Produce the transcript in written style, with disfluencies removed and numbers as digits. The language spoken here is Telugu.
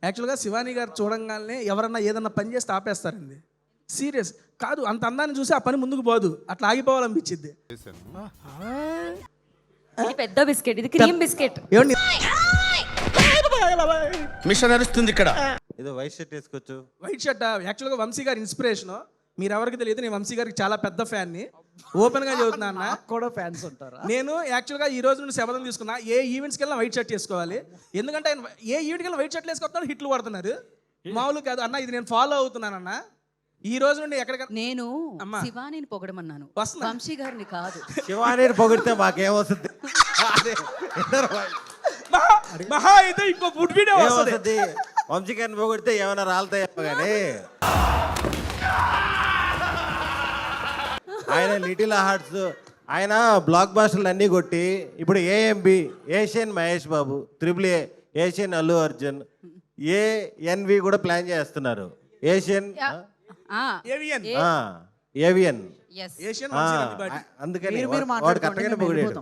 యాక్చువల్గా శివాని గారు చూడంగానే ఎవరన్నా ఏదన్నా పని చేస్తే ఆపేస్తారండి. సీరియస్ కాదు, అంత అందాన్ని చూసి ఆ పని ముందుకు పోదు, అట్లా ఆగిపోవాలనిపించింది. ఇది పెద్ద బిస్కెట్, ఇది క్రీమ్ బిస్కెట్. ఏమండి మిషన్ నడుస్తుంది ఇక్కడ. ఏదో వైట్ షర్ట్ వేసుకోవచ్చు. వైట్ షర్ట్ యాక్చువల్గా వంశీ గారి ఇన్స్పిరేషన్. మీరు ఎవరికి తెలియదు, నేను వంశీ గారికి చాలా పెద్ద ఫ్యాన్ని. ఓపెన్గా చెబుతున్నా అన్న, కూడా ఫ్యాన్స్ ఉంటారు. నేను యాక్చువల్గా ఈ రోజు నుండి శపథం తీసుకున్నా, ఏ ఈవెంట్స్కి వెళ్ళినా వైట్ షర్ట్ వేసుకోవాలి. ఎందుకంటే ఆయన ఏ ఈవెంట్కి వెళ్ళినా వైట్ షర్ట్లు వేసుకొస్తున్నారు, హిట్లు పడుతున్నారు. మామూలు కాదు అన్న, ఇది నేను ఫాలో అవుతున్నానన్న. ఈ రోజు నుండి ఎక్కడికన్నా నేను శివానిని పొగడమన్నాను, వంశీ గారిని కాదు. శివాని పొగిడితే మాకేమవుతుంది? మహా అయితే ఇంకో ఫుడ్ వీడియో వస్తుంది. వంశీ గారిని పొగిడితే ఏమైనా రాలుతాయేమో కానీ ఆయన లిటిల్ హార్ట్స్, ఆయన బ్లాక్ బాస్టర్లు అన్నీ కొట్టి ఇప్పుడు AMB Asian Mahesh Babu, triple Asian Allu Arjun, ANV కూడా ప్లాన్ చేస్తున్నారు. ఏషియన్ ఏవియన్ ఏషియన్ అందుకని వాడు కరెక్ట్గానే పొగిడాడు.